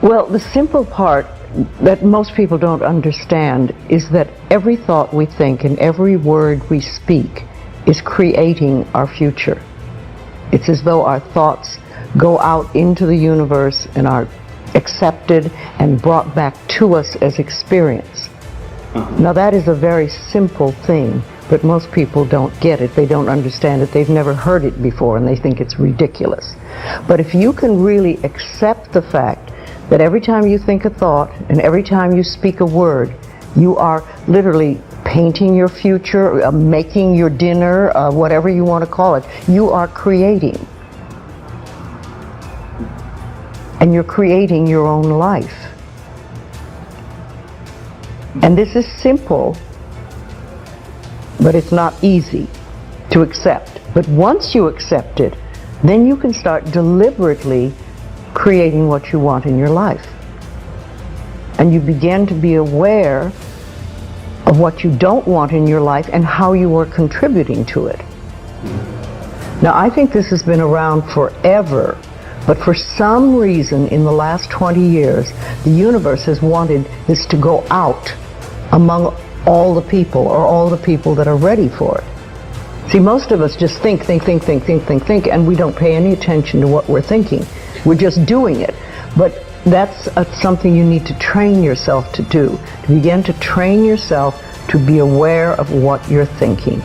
Well, the simple part that most people don't understand is that every thought we think and every word we speak is creating our future. It's as though our thoughts go out into the universe and are accepted and brought back to us as experience. Now that is a very simple thing, but most people don't get it. They don't understand it. They've never heard it before and they think it's ridiculous. But if you can really accept the fact that every time you think a thought and every time you speak a word, you are literally painting your future, making your dinner, whatever you want to call it, you are creating. And you're creating your own life. And this is simple, but it's not easy to accept. But once you accept it, then you can start deliberately creating what you want in your life. And you begin to be aware of what you don't want in your life and how you are contributing to it. Now, I think this has been around forever, but for some reason in the last 20 years, the universe has wanted this to go out among all the people, or all the people that are ready for it. See, most of us just think, and we don't pay any attention to what we're thinking. We're just doing it. But that's something you need to train yourself to do, to begin to train yourself to be aware of what you're thinking.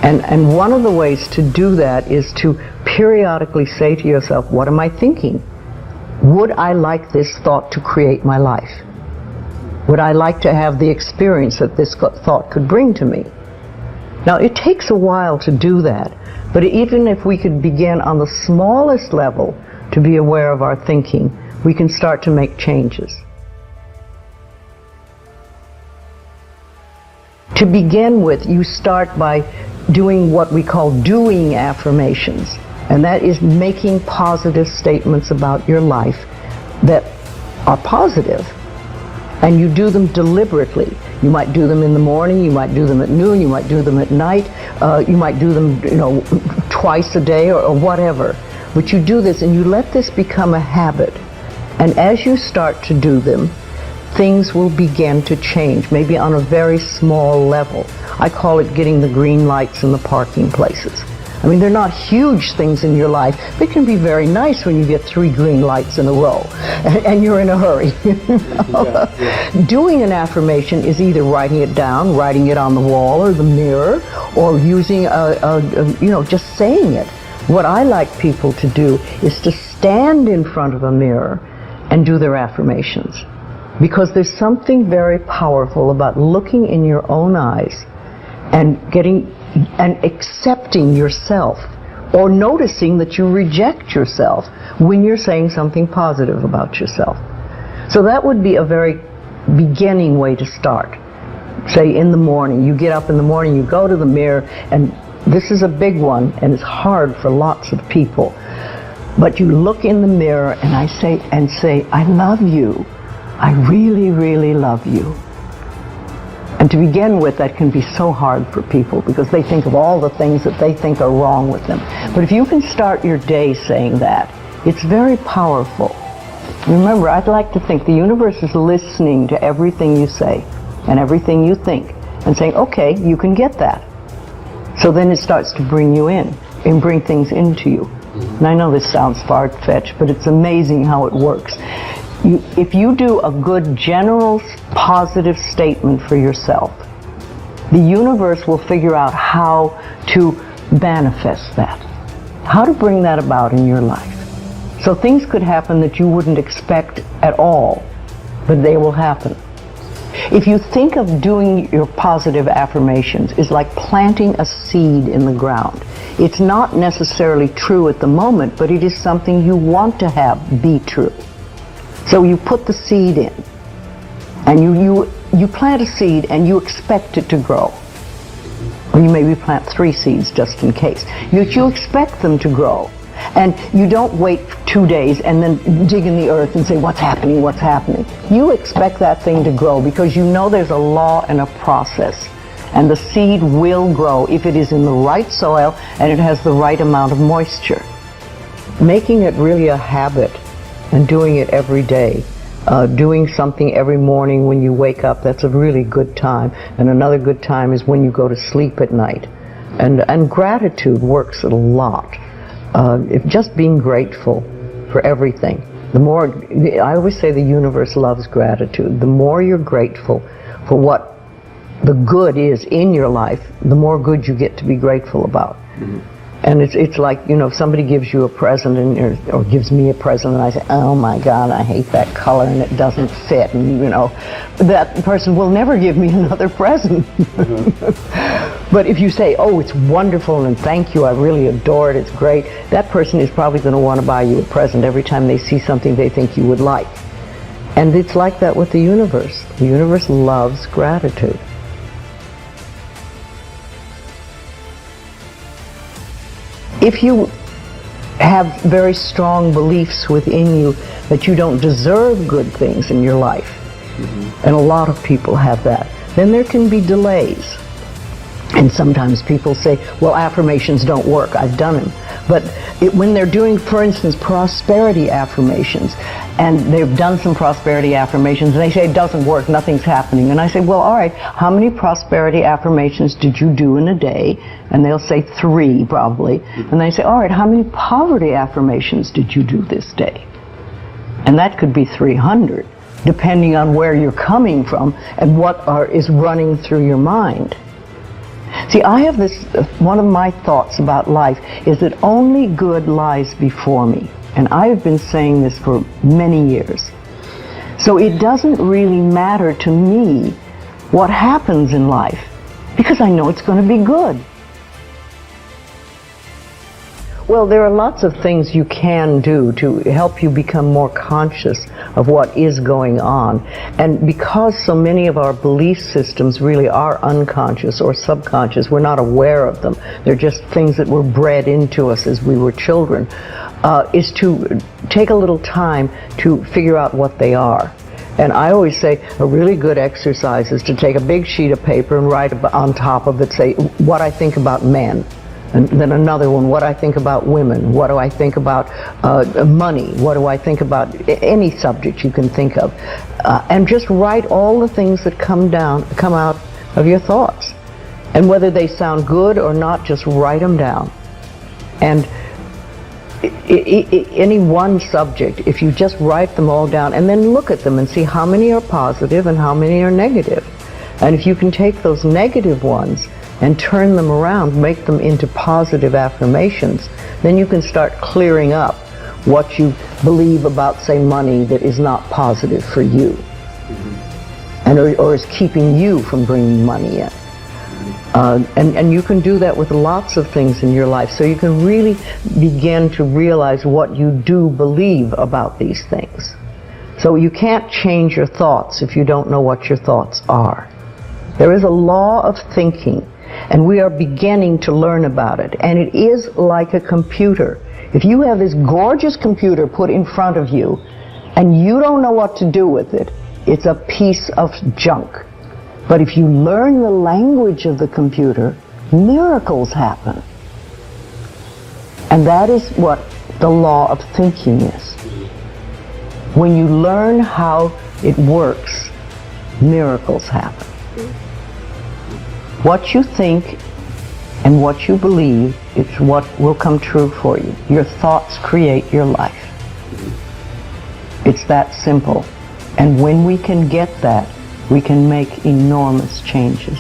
And one of the ways to do that is to periodically say to yourself, what am I thinking? Would I like this thought to create my life? Would I like to have the experience that this thought could bring to me? Now, it takes a while to do that, but even if we could begin on the smallest level to be aware of our thinking, we can start to make changes. To begin with, you start by doing what we call doing affirmations, and that is making positive statements about your life that are positive. And you do them deliberately. You might do them in the morning, you might do them at noon, you might do them at night, you might do them, twice a day or whatever. But you do this and you let this become a habit. And as you start to do them, things will begin to change, maybe on a very small level. I call it getting the green lights in the parking places. I mean, they're not huge things in your life, but it can be very nice when you get 3 green lights in a row and you're in a hurry. Doing an affirmation is either writing it down, writing it on the wall or the mirror, or using just saying it. What I like people to do is to stand in front of a mirror and do their affirmations. Because there's something very powerful about looking in your own eyes and accepting yourself, or noticing that you reject yourself when you're saying something positive about yourself. So that would be a very beginning way to start. Say in the morning, you get up in the morning, you go to the mirror, and this is a big one, and it's hard for lots of people. But you look in the mirror and say, I love you. I really, really love you. And to begin with, that can be so hard for people because they think of all the things that they think are wrong with them. But if you can start your day saying that, it's very powerful. Remember, I'd like to think the universe is listening to everything you say and everything you think and saying, okay, you can get that. So then it starts to bring you in and bring things into you. And I know this sounds far-fetched, but it's amazing how it works. If you do a good general positive statement for yourself, the universe will figure out how to manifest that, how to bring that about in your life. So things could happen that you wouldn't expect at all, but they will happen. If you think of doing your positive affirmations is like planting a seed in the ground. It's not necessarily true at the moment, but it is something you want to have be true. So you put the seed in, and you plant a seed and you expect it to grow. Or you maybe plant 3 seeds just in case. You expect them to grow. And you don't wait 2 days and then dig in the earth and say, what's happening, what's happening? You expect that thing to grow because you know there's a law and a process. And the seed will grow if it is in the right soil and it has the right amount of moisture. Making it really a habit and doing it every day. Doing something every morning when you wake up, that's a really good time. And another good time is when you go to sleep at night. And gratitude works a lot. Just being grateful for everything. The more, I always say the universe loves gratitude. The more you're grateful for what the good is in your life, the more good you get to be grateful about. Mm-hmm. And it's like, if somebody gives you a present or gives me a present and I say, oh my God, I hate that color and it doesn't fit, and that person will never give me another present. Mm-hmm. But if you say, oh, it's wonderful and thank you, I really adore it, it's great, that person is probably going to want to buy you a present every time they see something they think you would like. And it's like that with the universe. The universe loves gratitude. If you have very strong beliefs within you that you don't deserve good things in your life, mm-hmm. and a lot of people have that, then there can be delays. And sometimes people say, well, affirmations don't work, I've done them. But when they're doing, for instance, prosperity affirmations, and they've done some prosperity affirmations, and they say it doesn't work, nothing's happening. And I say, well, all right, how many prosperity affirmations did you do in a day? And they'll say 3, probably. And they say, all right, how many poverty affirmations did you do this day? And that could be 300, depending on where you're coming from and what is running through your mind. See, I have this, one of my thoughts about life is that only good lies before me. And I have been saying this for many years. So it doesn't really matter to me what happens in life, because I know it's going to be good. Well, there are lots of things you can do to help you become more conscious of what is going on. And because so many of our belief systems really are unconscious or subconscious, we're not aware of them. They're just things that were bred into us as we were children, is to take a little time to figure out what they are. And I always say a really good exercise is to take a big sheet of paper and write on top of it, say, what I think about men. And then another one, what I think about women, what do I think about money, what do I think about any subject you can think of. And just write all the things that come out of your thoughts. And whether they sound good or not, just write them down. And any one subject, if you just write them all down and then look at them and see how many are positive and how many are negative. And if you can take those negative ones and turn them around, make them into positive affirmations, then you can start clearing up what you believe about, say, money that is not positive for you, mm-hmm. and or is keeping you from bringing money in. And you can do that with lots of things in your life, so you can really begin to realize what you do believe about these things. So you can't change your thoughts if you don't know what your thoughts are. There is a law of thinking, and we are beginning to learn about it. And it is like a computer. If you have this gorgeous computer put in front of you, and you don't know what to do with it, it's a piece of junk. But if you learn the language of the computer, miracles happen. And that is what the law of thinking is. When you learn how it works, miracles happen. What you think and what you believe is what will come true for you. Your thoughts create your life. It's that simple. And when we can get that, we can make enormous changes.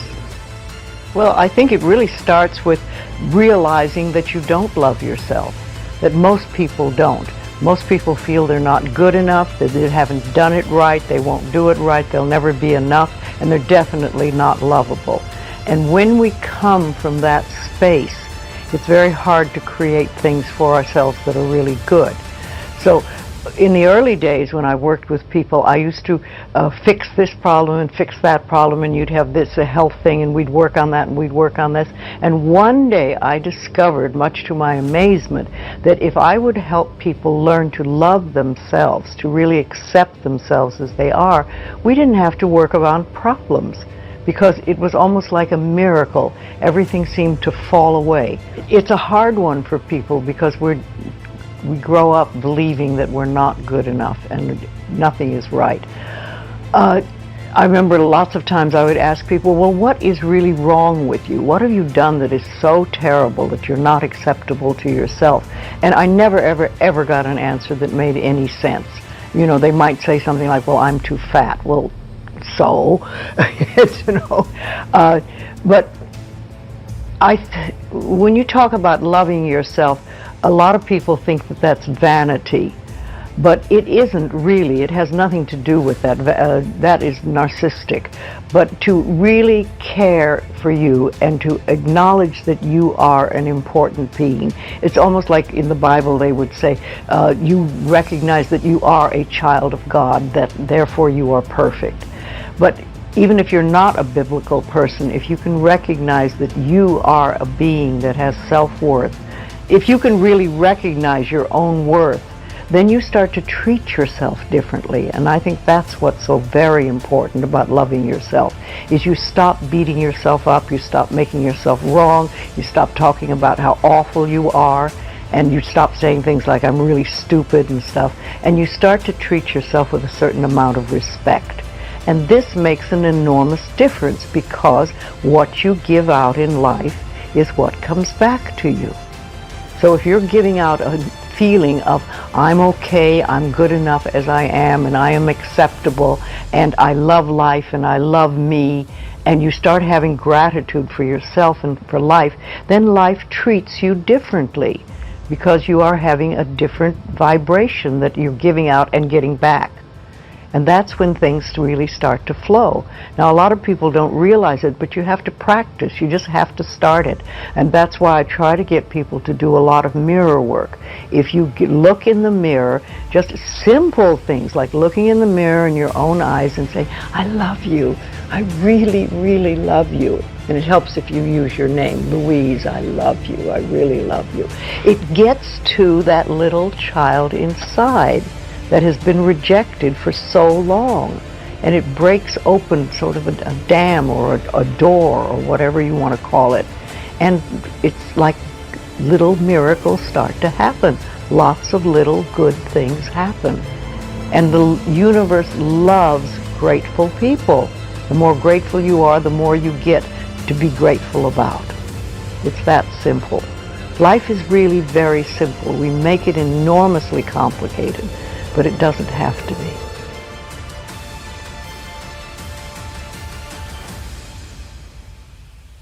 Well, I think it really starts with realizing that you don't love yourself, that most people don't. Most people feel they're not good enough, that they haven't done it right, they won't do it right, they'll never be enough, and they're definitely not lovable. And when we come from that space, it's very hard to create things for ourselves that are really good. So in the early days when I worked with people, I used to fix this problem and fix that problem, and you'd have this, a health thing, and we'd work on that and we'd work on this. And one day I discovered, much to my amazement, that if I would help people learn to love themselves, to really accept themselves as they are, we didn't have to work around problems, because it was almost like a miracle. Everything seemed to fall away. It's a hard one for people because we're we grow up believing that we're not good enough and nothing is right. I remember lots of times I would ask people, well, what is really wrong with you? What have you done that is so terrible that you're not acceptable to yourself? And I never, ever got an answer that made any sense. You know, they might say something like, well, I'm too fat. Well, so, you know, but when you talk about loving yourself, a lot of people think that that's vanity. But it isn't really. It has nothing to do with that. That is narcissistic. But to really care for you and to acknowledge that you are an important being. It's almost like in the Bible they would say, you recognize that you are a child of God, that therefore you are perfect. But even if you're not a biblical person, if you can recognize that you are a being that has self-worth, if you can really recognize your own worth, then you start to treat yourself differently. And I think that's what's so very important about loving yourself, is you stop beating yourself up, you stop making yourself wrong, you stop talking about how awful you are, and you stop saying things like, I'm really stupid and stuff, and you start to treat yourself with a certain amount of respect. And this makes an enormous difference, because what you give out in life is what comes back to you. So if you're giving out a feeling of, I'm okay, I'm good enough as I am, and I am acceptable, and I love life, and I love me, and you start having gratitude for yourself and for life, then life treats you differently, because you are having a different vibration that you're giving out and getting back. And that's when things really start to flow. Now, a lot of people don't realize it, but you have to practice. You just have to start it. And that's why I try to get people to do a lot of mirror work. If you look in the mirror, just simple things like looking in the mirror in your own eyes and say, I love you. I really, really love you. And it helps if you use your name, Louise, I love you. I really love you. It gets to that little child inside that has been rejected for so long, and it breaks open sort of a dam or a door or whatever you want to call it, and it's like little miracles start to happen. Lots of little good things happen, and the universe loves grateful people. The more grateful you are, the more you get to be grateful about. It's that simple. Life is really very simple. We make it enormously complicated, but it doesn't have to be.